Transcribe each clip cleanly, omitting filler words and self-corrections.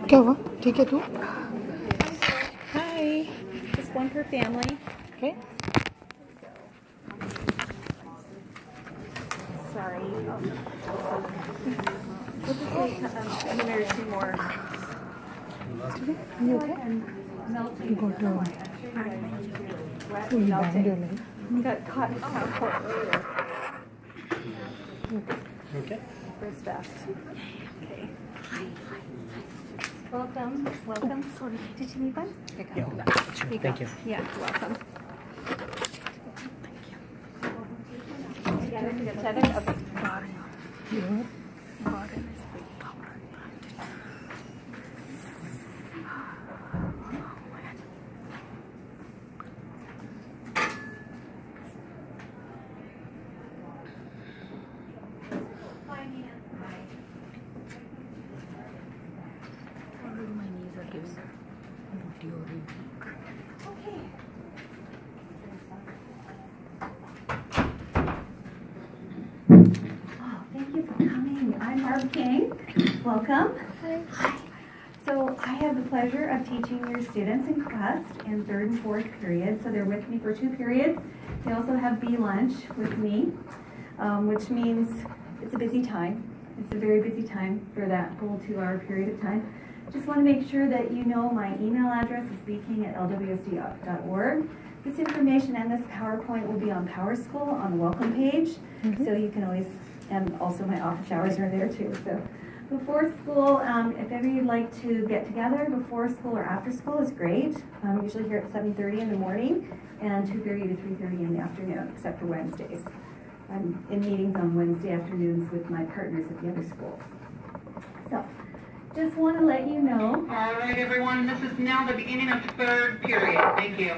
क्या हुआ? ठीक है तू? Hi, just one per family. Okay. Sorry. We'll just wait a minute or two more. You okay? You got banged your leg. Got caught in the port earlier. Okay. First vest. Okay. Welcome. Welcome. Sorry. Did you need one? Thank you. Yeah, welcome. Thank you. Together. Okay. Your garden is big power. My knees are giving Okay. Oh, thank you for coming. I'm Barb King. Welcome. Hi. So I have the pleasure of teaching your students in Quest in 3rd and 4th period. So they're with me for 2 periods. They also have B lunch with me, which means it's a busy time. It's a very busy time for that whole 2-hour period of time. Just want to make sure that you know my email address is speaking@lwsd.org. This information and this PowerPoint will be on PowerSchool on the welcome page. So you can always, and also my office hours are there too. So before school, if ever you'd like to get together before school or after school is great. I'm usually here at 7:30 in the morning and 2:30 to 3:30 in the afternoon, except for Wednesdays. I'm in meetings on Wednesday afternoons with my partners at the other schools. So just want to let you know. All right, everyone, this is now the beginning of 3rd period. Thank you.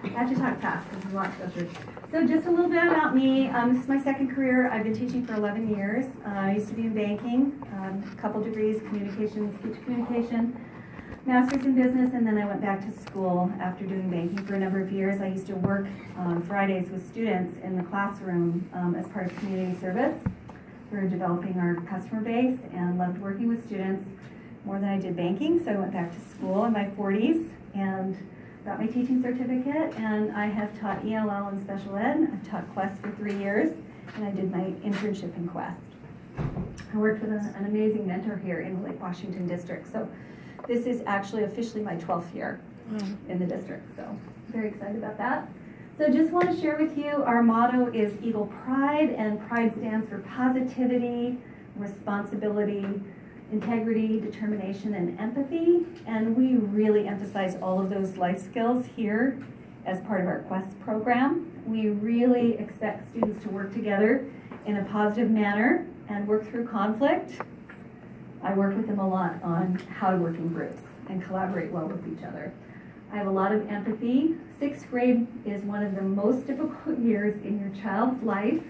I have to talk fast because we want to go through. So just a little bit about me. This is my 2nd career. I've been teaching for 11 years. I used to be in banking, a couple degrees, communication, speech communication, master's in business, and then I went back to school after doing banking for a number of years. I used to work on Fridays with students in the classroom as part of community service. We were developing our customer base and loved working with students more than I did banking, so I went back to school in my 40s and got my teaching certificate, and I have taught ELL and special ed. I've taught Quest for 3 years, and I did my internship in Quest. I worked with an amazing mentor here in the Lake Washington district, so this is actually officially my 12th year in the district, so very excited about that. So just want to share with you, our motto is Eagle Pride, and pride stands for positivity, responsibility, integrity, determination, and empathy. And we really emphasize all of those life skills here as part of our Quest program. We really expect students to work together in a positive manner and work through conflict. I work with them a lot on how to work in groups and collaborate well with each other. I have a lot of empathy. 6th grade is one of the most difficult years in your child's life.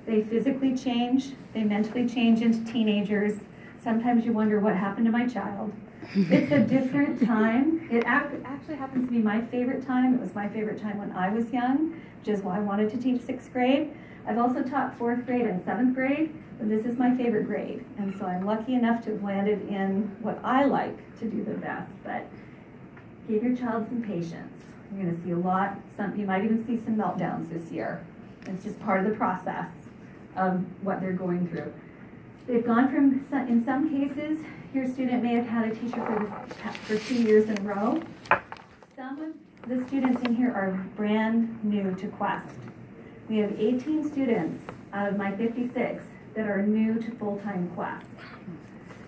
They physically change, they mentally change into teenagers. Sometimes you wonder what happened to my child. It's a different time. It actually happens to be my favorite time. It was my favorite time when I was young, which is why I wanted to teach 6th grade. I've also taught 4th grade and 7th grade, but this is my favorite grade. And so I'm lucky enough to have landed in what I like to do the best. But give your child some patience. You're going to see a lot. You might even see some meltdowns this year. It's just part of the process of what they're going through. They've gone from, in some cases, your student may have had a teacher for 2 years in a row. Some of the students in here are brand new to Quest. We have 18 students out of my 56 that are new to full-time Quest.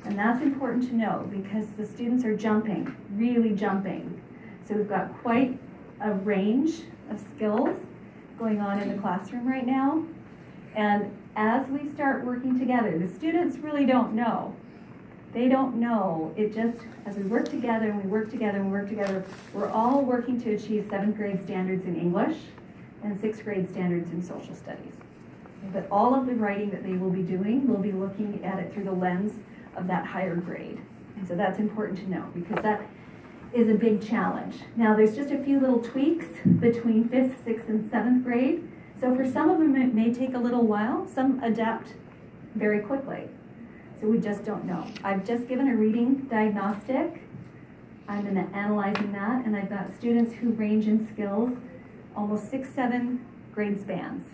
And that's important to know because the students are jumping, really jumping. So we've got quite a range of skills going on in the classroom right now. And as we start working together, the students really don't know. They don't know. It just, as we work together and we work together and we work together, we're all working to achieve 7th grade standards in English and 6th grade standards in social studies. But all of the writing that they will be doing, we'll be looking at it through the lens of that higher grade. And so that's important to know because that is a big challenge. Now there's just a few little tweaks between 5th, 6th, and 7th grade. So for some of them it may take a little while. Some adapt very quickly. So we just don't know. I've just given a reading diagnostic. I'm analyzing that, and I've got students who range in skills almost 6, 7 grade spans.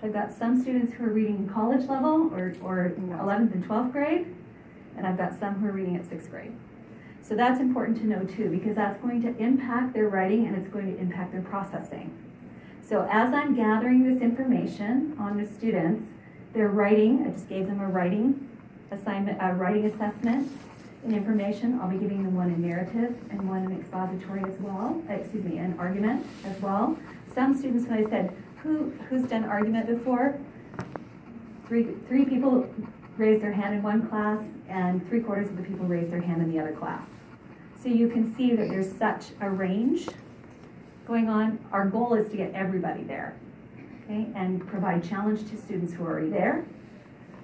I've got some students who are reading college level or 11th and 12th grade, and I've got some who are reading at 6th grade. So that's important to know too, because that's going to impact their writing and it's going to impact their processing. So as I'm gathering this information on the students, their writing, I just gave them a writing assignment, a writing assessment and information. I'll be giving them one in narrative and one in expository as well, an argument as well. Some students, when I said, who's done argument before? Three people raised their hand in one class, and 3/4 of the people raised their hand in the other class. So you can see that there's such a range going on. Our goal is to get everybody there, okay, and provide challenge to students who are already there,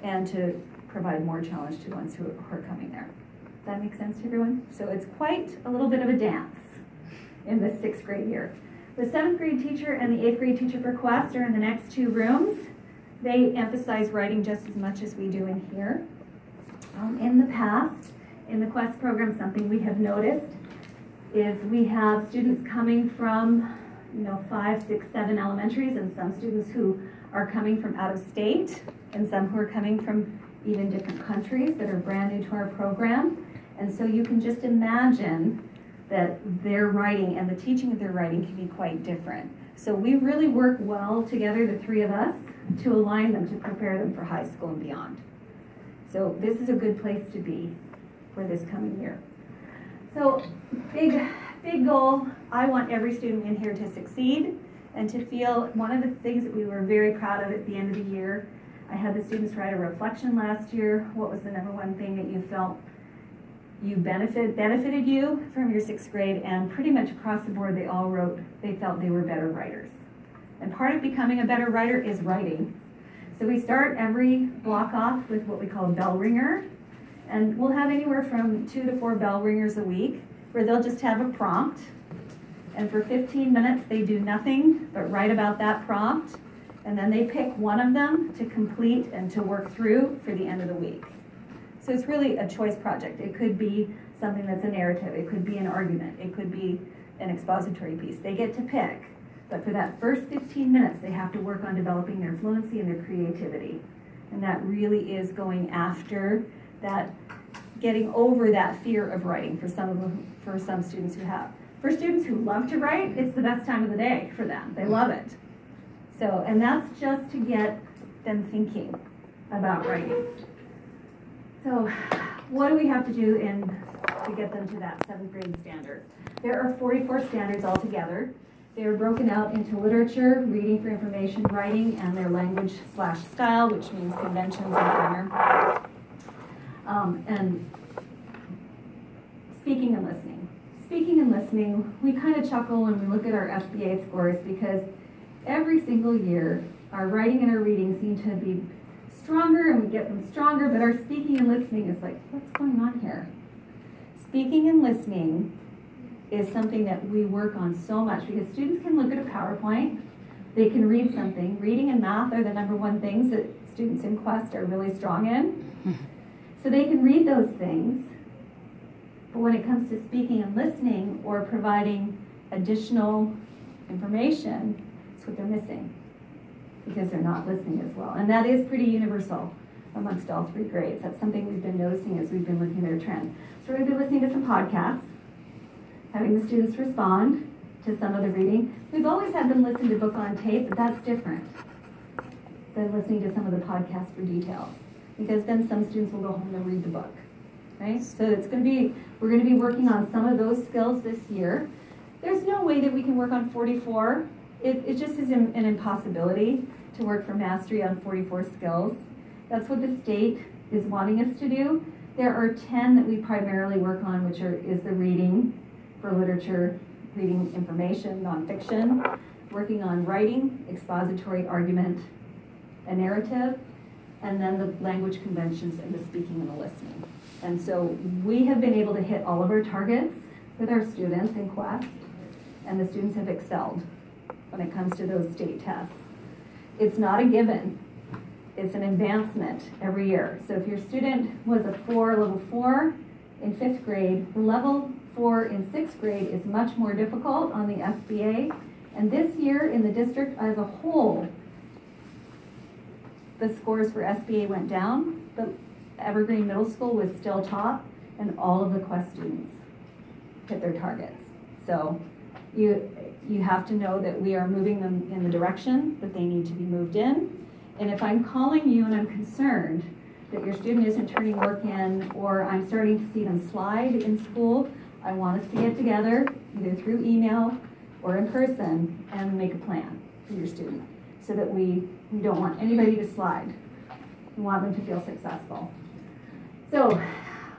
and to provide more challenge to ones who are coming there. Does that make sense to everyone? So it's quite a little bit of a dance in the 6th grade year. The 7th grade teacher and the 8th grade teacher for Quest are in the next 2 rooms. They emphasize writing just as much as we do in here. In the past, in the Quest program, something we have noticed is we have students coming from 5, 6, 7 elementaries, and some students who are coming from out of state, and some who are coming from even different countries that are brand new to our program. And so you can just imagine that their writing and the teaching of their writing can be quite different. So we really work well together, the 3 of us, to align them, to prepare them for high school and beyond. So this is a good place to be for this coming year. So big goal, I want every student in here to succeed and to feel. One of the things that we were very proud of at the end of the year, I had the students write a reflection last year. What was the #1 thing that you felt benefited you from your 6th grade? And pretty much across the board, they all wrote they felt they were better writers. And part of becoming a better writer is writing. So we start every block off with what we call a bell ringer. And we'll have anywhere from 2 to 4 bell ringers a week, where they'll just have a prompt. And for 15 minutes, they do nothing but write about that prompt. And then they pick one of them to complete and to work through for the end of the week. So it's really a choice project. It could be something that's a narrative. It could be an argument. It could be an expository piece. They get to pick. But for that first 15 minutes, they have to work on developing their fluency and their creativity. And that really is going after that, getting over that fear of writing for some students who have. For students who love to write, it's the best time of the day for them. They love it. So, and that's just to get them thinking about writing. So what do we have to do to get them to that 7th grade standard? There are 44 standards altogether. They are broken out into literature, reading for information, writing, and their language/style, which means conventions and grammar. And speaking and listening. Speaking and listening, we kind of chuckle when we look at our SBA scores, because every single year, our writing and our reading seem to be stronger, and we get them stronger, but our speaking and listening is like, what's going on here? Speaking and listening is something that we work on so much, because students can look at a PowerPoint, they can read something. Reading and math are the #1 things that students in Quest are really strong in. So they can read those things, but when it comes to speaking and listening or providing additional information, it's what they're missing, because they're not listening as well. And that is pretty universal amongst all 3 grades. That's something we've been noticing as we've been looking at our trend. So we're going to be listening to some podcasts, having the students respond to some of the reading. We've always had them listen to book on tape, but that's different than listening to some of the podcasts for details, because then some students will go home and read the book, right? So we're going to be working on some of those skills this year. There's no way that we can work on 44. It just is an impossibility to work for mastery on 44 skills. That's what the state is wanting us to do. There are 10 that we primarily work on, which is the reading for literature, reading information, nonfiction, working on writing, expository, argument, a narrative, and then the language conventions and the speaking and the listening. And so we have been able to hit all of our targets with our students in Quest, and the students have excelled when it comes to those state tests. It's not a given. It's an advancement every year. So if your student was a level 4 in 5th grade, level 4 in 6th grade is much more difficult on the SBA. And this year in the district as a whole, the scores for SBA went down, but Evergreen Middle School was still top, and all of the Quest students hit their targets. So you have to know that we are moving them in the direction that they need to be moved in. And if I'm calling you and I'm concerned that your student isn't turning work in, or I'm starting to see them slide in school, I want us to get together, either through email or in person, and make a plan for your student, so that we don't want anybody to slide. We want them to feel successful. So,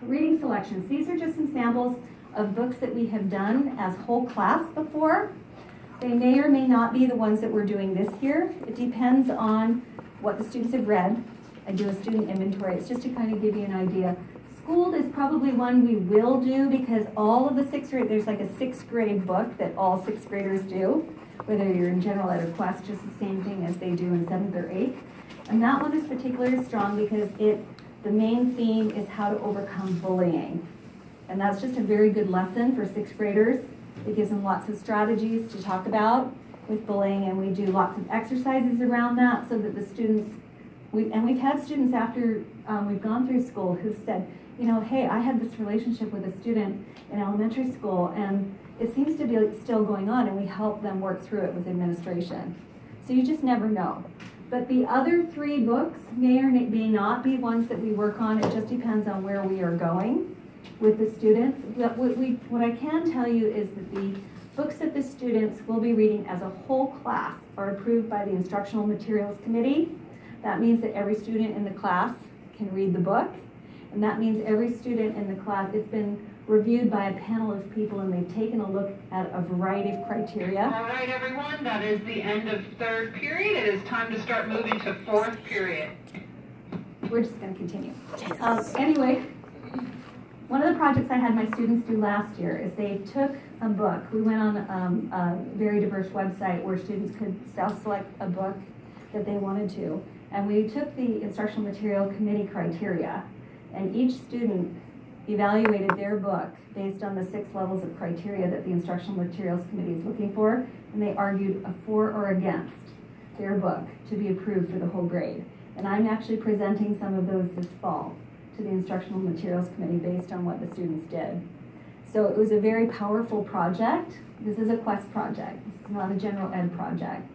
reading selections. These are just some samples of books that we have done as whole class before. They may or may not be the ones that we're doing this year. It depends on what the students have read. I do a student inventory. It's just to kind of give you an idea. Schooled is probably one we will do, because all of the 6th grade, there's like a 6th grade book that all 6th graders do, whether you're in general ed or Quest, just the same thing as they do in 7th or 8th. And that one is particularly strong because the main theme is how to overcome bullying. And that's just a very good lesson for 6th graders. It gives them lots of strategies to talk about with bullying, and we do lots of exercises around that so that the students, and we've had students after we've gone through school who've said, you know, hey, I had this relationship with a student in elementary school, and it seems to be still going on, and we help them work through it with administration. So you just never know. But the other 3 books may or may not be ones that we work on. It just depends on where we are going with the students. What I can tell you is that the books that the students will be reading as a whole class are approved by the Instructional Materials Committee. That means that every student in the class can read the book, and that means every student in the class, it's been reviewed by a panel of people, and they've taken a look at a variety of criteria. All right, everyone, that is the end of 3rd period. It is time to start moving to 4th period. We're just going to continue. Anyway, one of the projects I had my students do last year is they took a book. We went on a very diverse website where students could self-select a book that they wanted to. And we took the Instructional Material Committee criteria, and each student evaluated their book based on the 6 levels of criteria that the Instructional Materials Committee is looking for, and they argued a for or against their book to be approved for the whole grade. And I'm actually presenting some of those this fall to the Instructional Materials Committee based on what the students did. So it was a very powerful project. This is a Quest project. This is not a general ed project.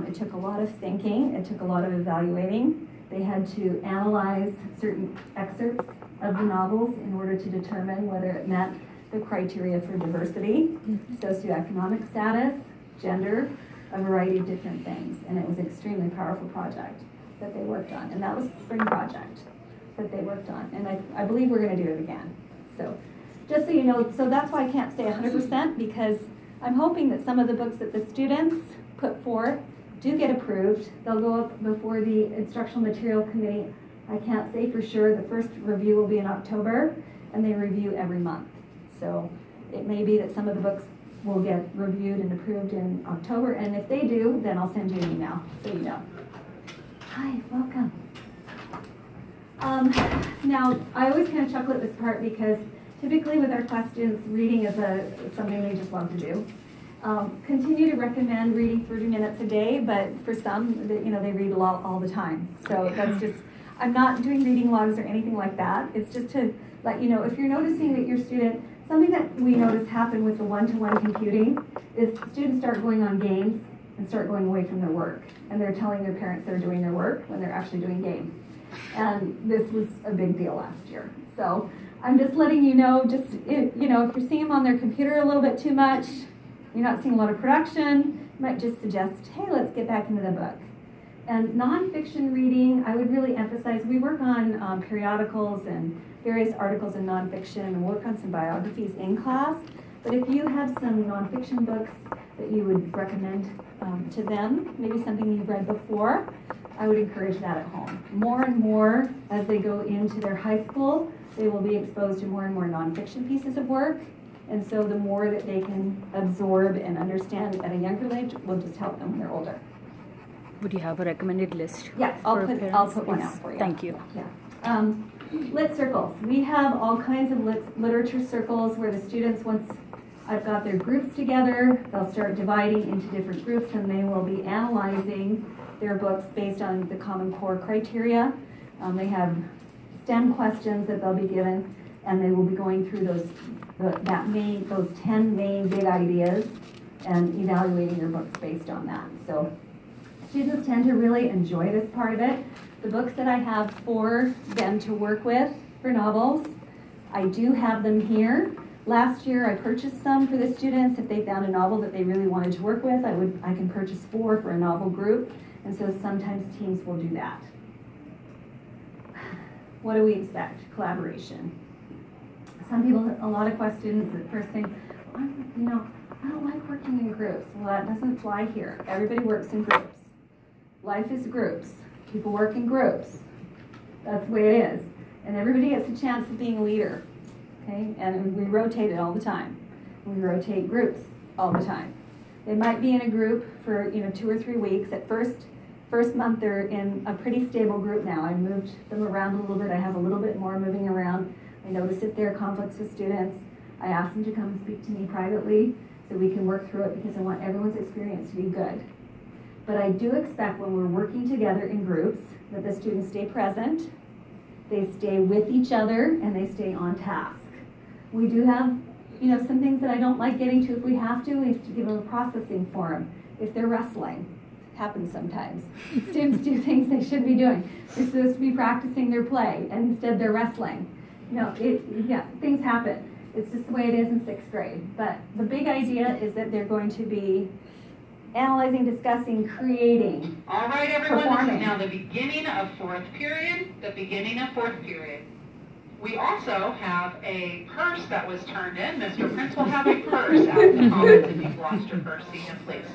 It took a lot of thinking. It took a lot of evaluating. They had to analyze certain excerpts of the novels in order to determine whether it met the criteria for diversity, socioeconomic status, gender, a variety of different things. And it was an extremely powerful project that they worked on. And that was the spring project that they worked on. And I believe we're going to do it again. So just so you know, so that's why I can't say 100%, because I'm hoping that some of the books that the students put forth do get approved. They'll go up before the Instructional Material Committee. I can't say for sure. The first review will be in October, and they review every month. So it may be that some of the books will get reviewed and approved in October, and if they do, then I'll send you an email so you know. Hi, welcome. Now, I always kind of chuckle at this part because typically with our class students, reading is something they just love to do. Continue to recommend reading 30 minutes a day, but for some, they read a lot all the time. So that's just, I'm not doing reading logs or anything like that. It's just to let you know, if you're noticing that your student, something that we notice happen with the one-to-one computing is students start going on games and start going away from their work. And they're telling their parents they're doing their work when they're actually doing games. And this was a big deal last year. So I'm just letting you know, if you're seeing them on their computer a little bit too much, you're not seeing a lot of production, you might just suggest, hey, let's get back into the book. And nonfiction reading, I would really emphasize, we work on periodicals and various articles in nonfiction and work on some biographies in class. But if you have some nonfiction books that you would recommend to them, maybe something you've read before, I would encourage that at home. More and more, as they go into their high school, they will be exposed to more and more nonfiction pieces of work, And so the more that they can absorb and understand at a younger age will just help them when they're older. Would you have a recommended list? Yes, I'll put one out for you. Thank you. Yeah. Lit circles. We have all kinds of literature circles where the students, once I've got their groups together, they'll start dividing into different groups and they will be analyzing their books based on the Common Core criteria. They have STEM questions that they'll be given, and they will be going through those 10 main big ideas and evaluating their books based on that. So students tend to really enjoy this part of it. The books that I have for them to work with for novels, I do have them here. Last year I purchased some for the students. If they found a novel that they really wanted to work with, I can purchase 4 for a novel group. And so sometimes teams will do that. What do we expect? Collaboration. Some people, a lot of Quest students at first think, well, I don't like working in groups. Well, that doesn't fly here. Everybody works in groups. Life is groups. People work in groups. That's the way it is. And everybody gets a chance of being a leader. Okay? And we rotate it all the time. We rotate groups all the time. They might be in a group for 2 or 3 weeks. At first month they're in a pretty stable group now. I moved them around a little bit. I have a little bit more moving around. I notice if there are conflicts with students. I ask them to come and speak to me privately so we can work through it because I want everyone's experience to be good. But I do expect when we're working together in groups that the students stay present, they stay with each other, and they stay on task. We do have some things that I don't like getting to. If we have to give them a processing forum. If they're wrestling, it happens sometimes. Students do things they shouldn't be doing. They're supposed to be practicing their play, and instead they're wrestling. Things happen. It's just the way it is in 6th grade. But the big idea is that they're going to be analyzing, discussing, creating. All right, everyone, performing. This is now the beginning of 4th period, the beginning of 4th period. We also have a purse that was turned in. Mr. Prince will have a purse out in the comments if you've lost your purse. See him, please.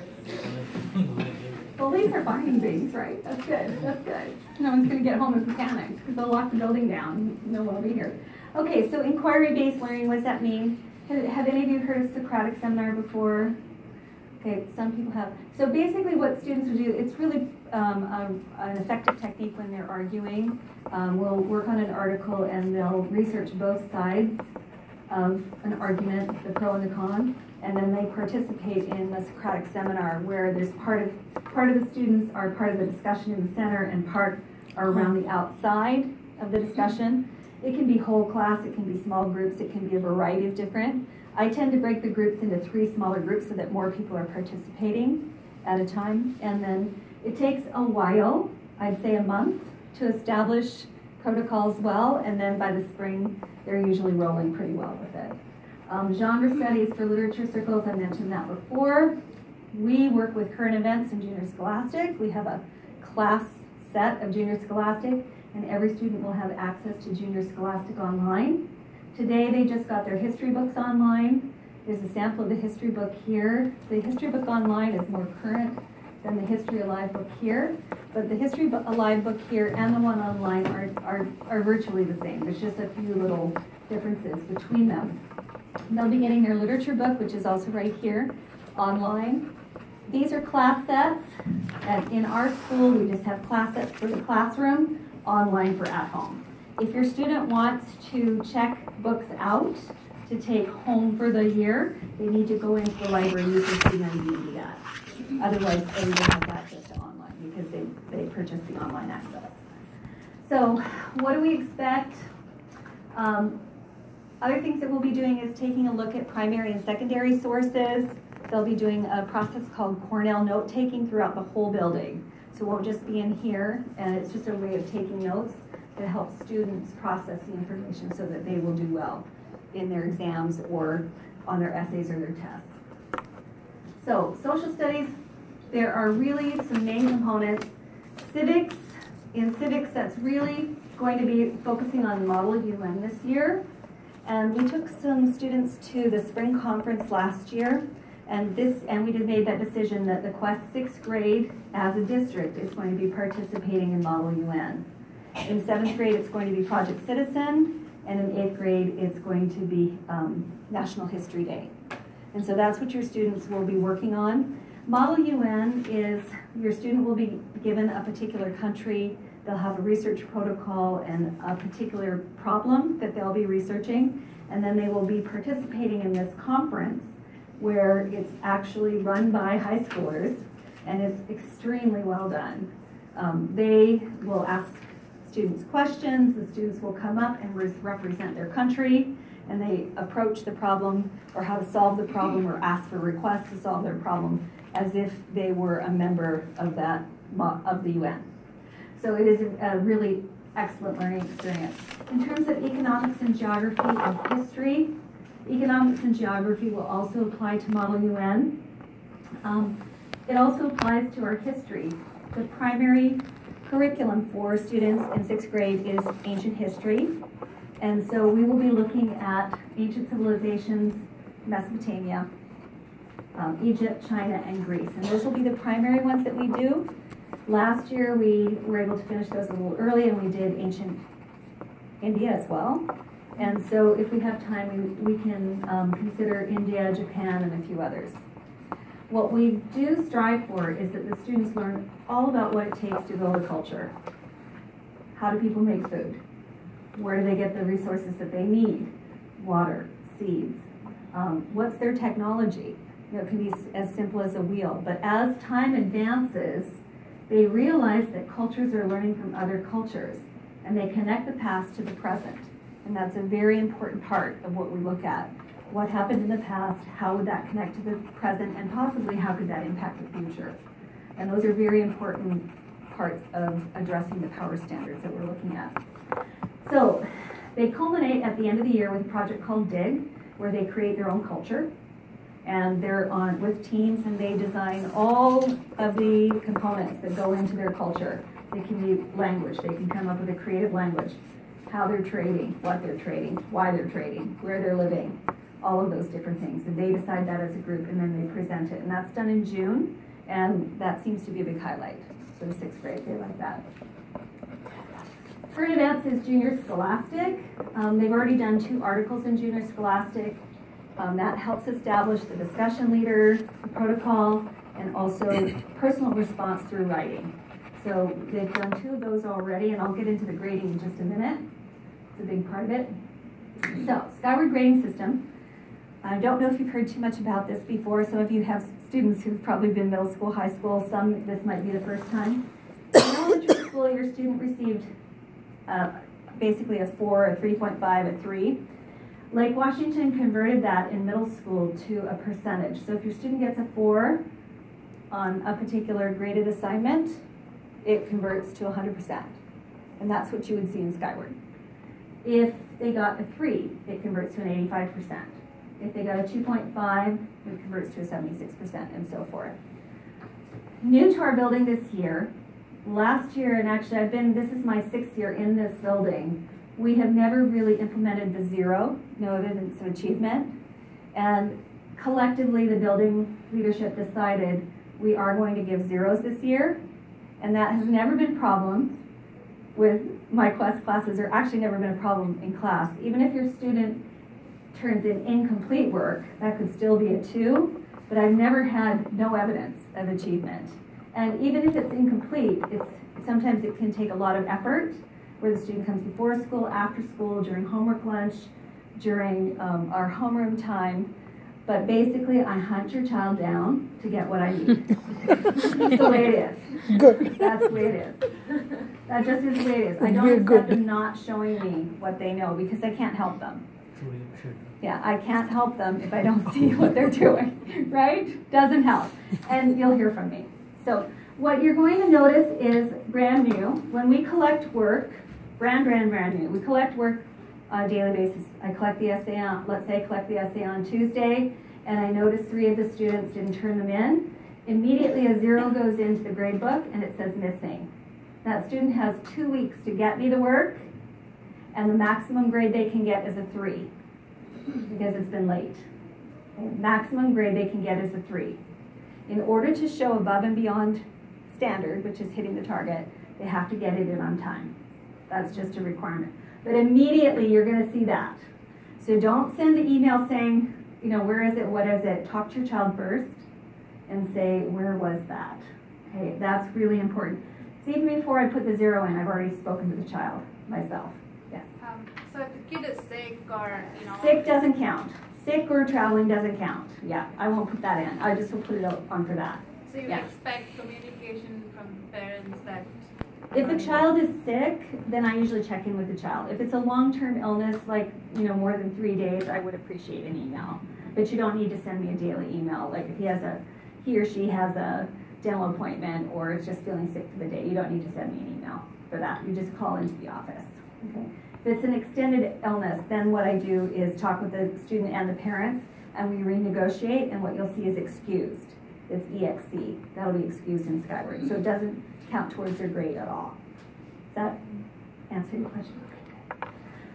Well, these are finding things, right? That's good. That's good. No one's going to get home and panic because they'll lock the building down. No one will be here. Okay, so inquiry-based learning, what does that mean? Have any of you heard of Socratic seminar before? Okay, some people have. So basically what students will do, it's really an effective technique when they're arguing. We'll work on an article and they'll research both sides of an argument, the pro and the con, and then they participate in the Socratic seminar where there's part of the students are part of the discussion in the center and part are around the outside of the discussion. It can be whole class, it can be small groups, it can be a variety of different. I tend to break the groups into 3 smaller groups so that more people are participating at a time. And then it takes a while, I'd say a month, to establish protocols well, and then by the spring, they're usually rolling pretty well with it. Genre studies for literature circles, I mentioned that before. We work with current events in Junior Scholastic. We have a class set of Junior Scholastic, and every student will have access to Junior Scholastic online. Today they just got their history books online. There's a sample of the history book here. The history book online is more current than the History Alive book here, but the History Alive book here and the one online are virtually the same. There's just a few little differences between them. They'll be getting their literature book, which is also right here, online. These are class sets. In our school, we just have class sets for the classroom, online for at home. If your student wants to check books out to take home for the year, they need to go into the library and use their student ID to do that. Otherwise, everybody has access to online because they purchase the online access. So what do we expect? Other things that we'll be doing is taking a look at primary and secondary sources. They'll be doing a process called Cornell note-taking throughout the whole building. So it won't just be in here, and it's just a way of taking notes that helps students process the information so that they will do well in their exams or on their essays or their tests. So social studies, there are really some main components. Civics, in civics that's really going to be focusing on Model UN this year. And we took some students to the spring conference last year, and we just made that decision that the Quest 6th grade as a district is going to be participating in Model UN. In 7th grade, it's going to be Project Citizen, and in 8th grade it's going to be National History Day. And so that's what your students will be working on. Model UN is your student will be given a particular country. They'll have a research protocol and a particular problem that they'll be researching, and then they will be participating in this conference where it's actually run by high schoolers, and it's extremely well done. They will ask students questions, the students will come up and represent their country, and they approach the problem or how to solve the problem or ask for requests to solve their problem as if they were a member of the UN. So it is a really excellent learning experience. In terms of economics and geography and history, economics and geography will also apply to Model UN. It also applies to our history. The primary curriculum for students in 6th grade is ancient history. And so we will be looking at ancient civilizations, Mesopotamia, Egypt, China, and Greece. And those will be the primary ones that we do. Last year we were able to finish those a little early, and we did ancient India as well. And so if we have time, we can consider India, Japan, and a few others. What we do strive for is that the students learn all about what it takes to build a culture. How do people make food? Where do they get the resources that they need? Water, seeds. What's their technology? You know, it can be as simple as a wheel. But as time advances, they realize that cultures are learning from other cultures, and they connect the past to the present. And that's a very important part of what we look at. What happened in the past, how would that connect to the present, and possibly how could that impact the future? And those are very important parts of addressing the power standards that we're looking at. So they culminate at the end of the year with a project called DIG, where they create their own culture. And they're on with teams, and they design all of the components that go into their culture. They can be language. They can come up with a creative language. How they're trading, what they're trading, why they're trading, where they're living, all of those different things. And they decide that as a group, and then they present it. And that's done in June, and that seems to be a big highlight for the 6th grade. They like that. Current events is Junior Scholastic. They've already done 2 articles in Junior Scholastic. That helps establish the discussion leader, the protocol, and also personal response through writing. So they've done 2 of those already, and I'll get into the grading in just a minute. It's a big part of it. So, Skyward Grading System. I don't know if you've heard too much about this before. Some of you have students who've probably been middle school, high school. Some, this might be the first time. In elementary school, your student received basically a 4, a 3.5, a 3. Lake Washington converted that in middle school to a percentage. So if your student gets a 4 on a particular graded assignment, it converts to 100%. And that's what you would see in Skyward. If they got a 3, it converts to an 85%. If they got a 2.5, it converts to a 76%, and so forth. New to our building this year, last year, and actually this is my 6th year in this building, we have never really implemented the 0, no evidence of achievement. And collectively, the building leadership decided we are going to give 0s this year. And that has never been a problem with my Quest classes, or actually never been a problem in class. Even if your student turns in incomplete work, that could still be a 2, but I've never had no evidence of achievement. And even if it's incomplete, sometimes it can take a lot of effort, where the student comes before school, after school, during homework lunch, during our homeroom time. But basically, I hunt your child down to get what I need. That's the way it is. Good. That's the way it is. That just is the way it is. I don't accept them not showing me what they know, because I can't help them. Yeah, I can't help them if I don't see what they're doing, right? Doesn't help. And you'll hear from me. So what you're going to notice is brand new. When we collect work, brand new. We collect work on a daily basis. I collect the essay on, let's say I collect the essay on Tuesday, and I notice 3 of the students didn't turn them in. Immediately a 0 goes into the grade book, and it says missing. That student has 2 weeks to get me the work, and the maximum grade they can get is a 3, because it's been late. The maximum grade they can get is a 3. In order to show above and beyond standard, which is hitting the target, they have to get it in on time. That's just a requirement. But immediately you're going to see that. So don't send the email saying, you know, where is it, what is it? Talk to your child first and say, where was that? Okay, that's really important. So even before I put the 0 in, I've already spoken to the child myself. Yes. So if the kid is sick or, you know. Sick doesn't count. Sick or traveling doesn't count. Yeah, I won't put that in. I just will put it on for that. So you Yeah. expect communication from parents that. If a child is sick, then I usually check in with the child. If it's a long-term illness, like, you know, more than 3 days, I would appreciate an email. But you don't need to send me a daily email. Like if he or she has a dental appointment or is just feeling sick for the day, you don't need to send me an email for that. You just call into the office. Okay. If it's an extended illness, then what I do is talk with the student and the parents, and we renegotiate, and what you'll see is excused. It's EXC. That'll be excused in Skyward. So it doesn't count towards their grade at all. Does that answer your question?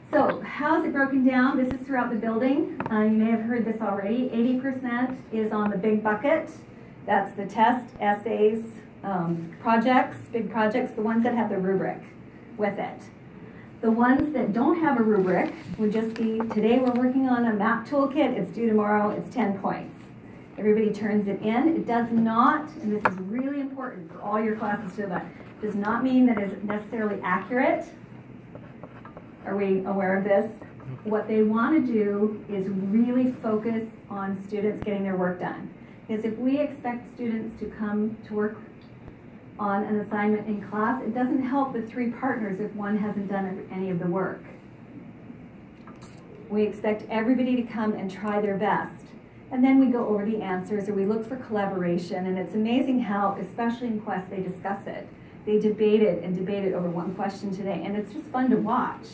So how is it broken down? This is throughout the building. You may have heard this already. 80% is on the big bucket. That's the test, essays, projects, big projects, the ones that have the rubric with it. The ones that don't have a rubric would just be, today we're working on a map toolkit, it's due tomorrow, it's 10 points. Everybody turns it in. It does not, and this is really important for all your classes to know that, does not mean that it's necessarily accurate. Are we aware of this? What they want to do is really focus on students getting their work done. Because if we expect students to come to work on an assignment in class, it doesn't help the 3 partners if one hasn't done any of the work. We expect everybody to come and try their best. And then we go over the answers, or we look for collaboration, and it's amazing how, especially in Quest, they discuss it. They debated and debated over one question today, and it's just fun to watch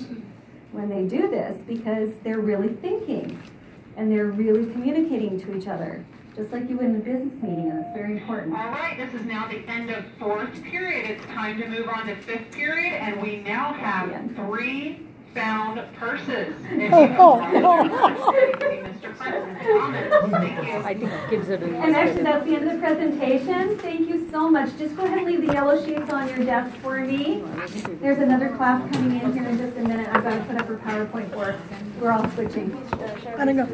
when they do this because they're really thinking and they're really communicating to each other, just like you would in a business meeting, and it's very important. All right, this is now the end of 4th period. It's time to move on to 5th period, and we now have 3 found purses. If you have Mr. Prince's comments. Thank you. I think kids are doing And actually, that's the end of the presentation. Thank you so much. Just go ahead and leave the yellow sheets on your desk for me. There's another class coming in here in just a minute. I've got to put up her PowerPoint for her. We're all switching. I don't know.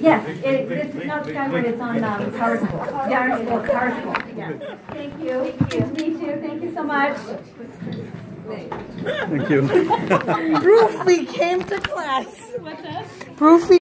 Yes, this is not Skyward, it's on Power School. Yeah, Power School. Yes. Thank you. Good to meet you. Thank you so much. Thank you. Proofy came to class. What's that? Proofy.